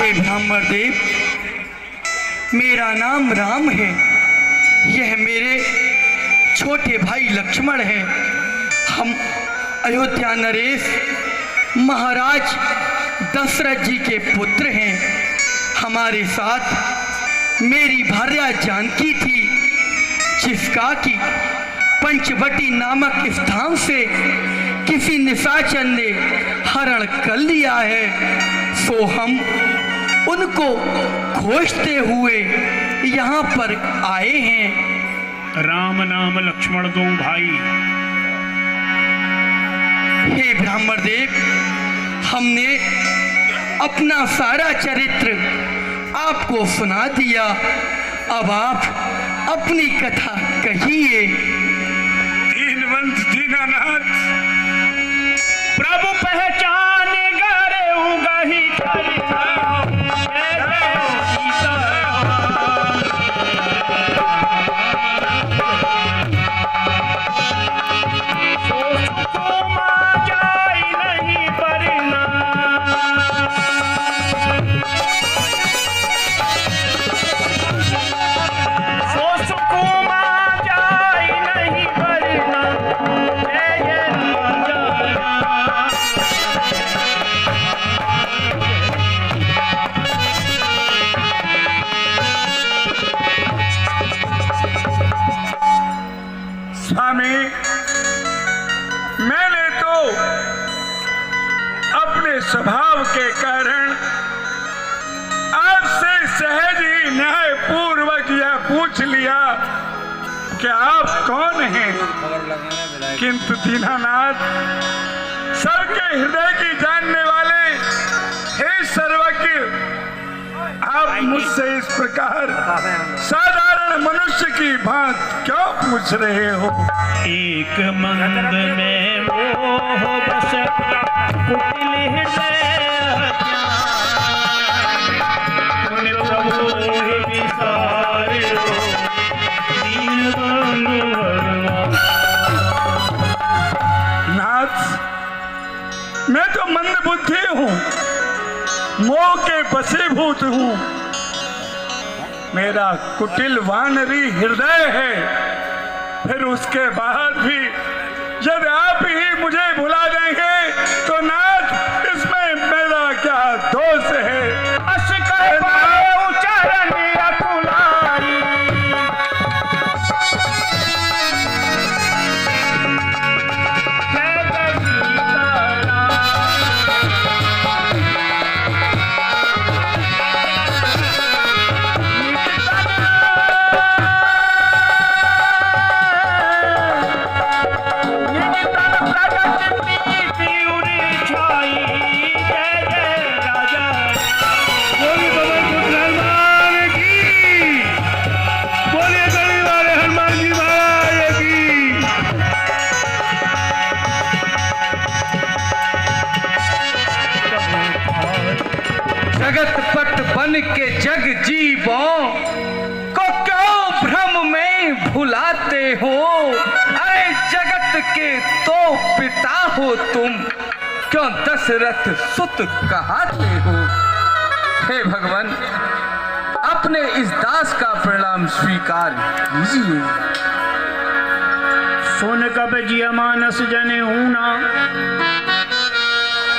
हे ब्राह्मण देव, मेरा नाम राम है। यह मेरे छोटे भाई लक्ष्मण है। हम अयोध्या नरेश महाराज दशरथ जी के पुत्र हैं। हमारे साथ मेरी भार्या जानकी थी, जिसका कि पंचवटी नामक स्थान से किसी निशाचर ने हरण कर लिया है। सो हम उनको खोजते हुए यहाँ पर आए हैं। राम नाम लक्ष्मण दो भाई। हे ब्राह्मण देव, हमने अपना सारा चरित्र आपको सुना दिया। अब आप अपनी कथा कहिए। दीनवंत दीनानाथ प्रभु पहचाने गरे उगही स्वामी, मैंने तो अपने स्वभाव के कारण आपसे सहज ही न्याय पूर्वक यह पूछ लिया कि आप कौन हैं। किंतु दीनानाथ, सबके हृदय की जानने वाले हे सर्वज्ञ, आप मुझसे इस प्रकार साधारण मनुष्य की बात क्यों पूछ रहे हो। एक मंद में मोह बस कुटिल हृदय प्रभु विसारो दीन बंधु। नाथ, मैं तो मंद बुद्धि हूँ, मोह के बसीभूत हूँ। मेरा कुटिल वानरी हृदय है। फिर उसके बाद भी यदि आप ही मुझे भुला देंगे तो नाथ, इसमें मेरा क्या दोष है। बन के जग जीवों को क्यों भ्रम में भुलाते हो। अरे जगत के तो पिता हो तुम, क्यों दशरथ सुत कहते हो। हे भगवान, अपने इस दास का प्रणाम स्वीकार कीजिए। सुन कब जिया मानस जने ऊना,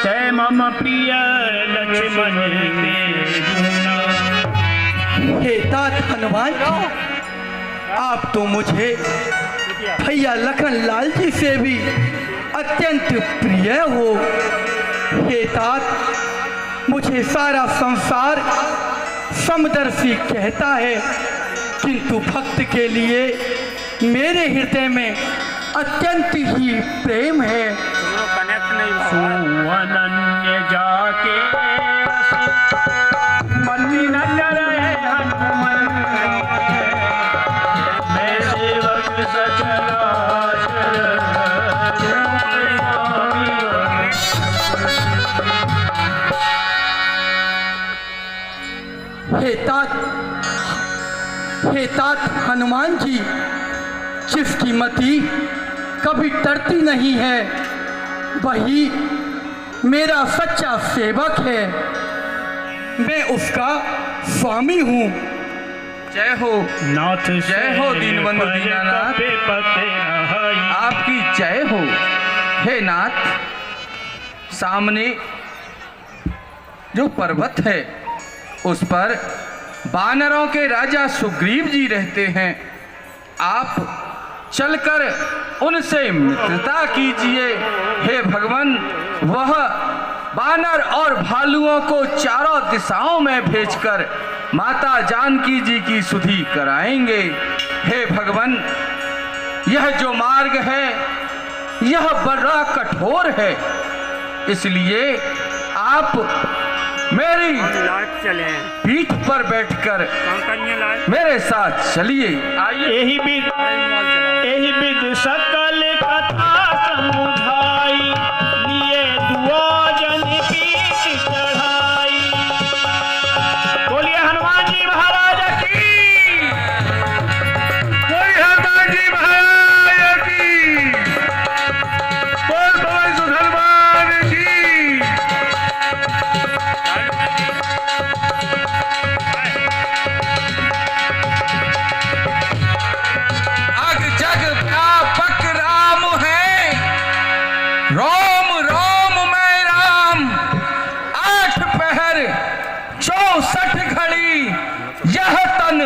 तै मम प्रिय लक्ष्मण के दूना। हे तात हनुमान जी, आप तो मुझे भैया लखन लाल जी से भी अत्यंत प्रिय हो। हे तात, मुझे सारा संसार समदर्शी कहता है, किंतु भक्त के लिए मेरे हृदय में अत्यंत ही प्रेम है। सुअनन्य जाके मति न करे हनुमान, मैं सेवक सचराचर हे तात हनुमान जी, जिसकी मति कभी टरती नहीं है, वही मेरा सच्चा सेवक है। मैं उसका स्वामी हूँ। जय हो नाथ जय हो दीनबंधु दीनानाथ। आपकी जय हो। हे नाथ, सामने जो पर्वत है उस पर वानरों के राजा सुग्रीव जी रहते हैं। आप चलकर उनसे मित्रता कीजिए। हे भगवान, वह वानर और भालुओं को चारों दिशाओं में भेजकर माता जानकी जी की सुधि कराएंगे। हे भगवान, यह जो मार्ग है यह बड़ा कठोर है, इसलिए आप मेरी पीठ पर बैठकर मेरे साथ चलिए। आइए। यही विद सकल कथा समुझाई, लिए दुआजन पीठ चढ़ाई। बोलिए हनुमान जी महाराज की। बोलिए हनुमान जी महाराज की। बोल भगवान सुधर्मान की। अग जग व्यापक राम है, रोम रोम में राम। 8 पहर 64 घड़ी यह तन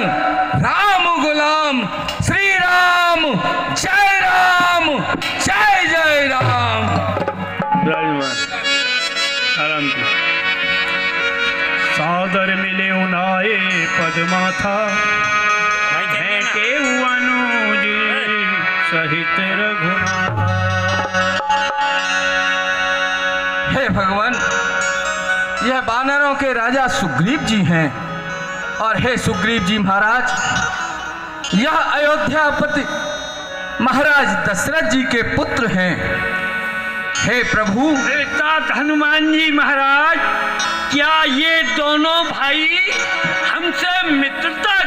राम गुलाम। श्री राम जय राम जय जय राम। आराम से सादर मिले उनाए पदमाथा, के अनुज सहित रघुनाथ। हे भगवान, यह वानरों के राजा सुग्रीव जी हैं। और हे सुग्रीव जी महाराज, यह अयोध्यापति महाराज दशरथ जी के पुत्र हैं। हे प्रभु, तात हनुमान जी महाराज, क्या ये दोनों भाई हमसे मित्रता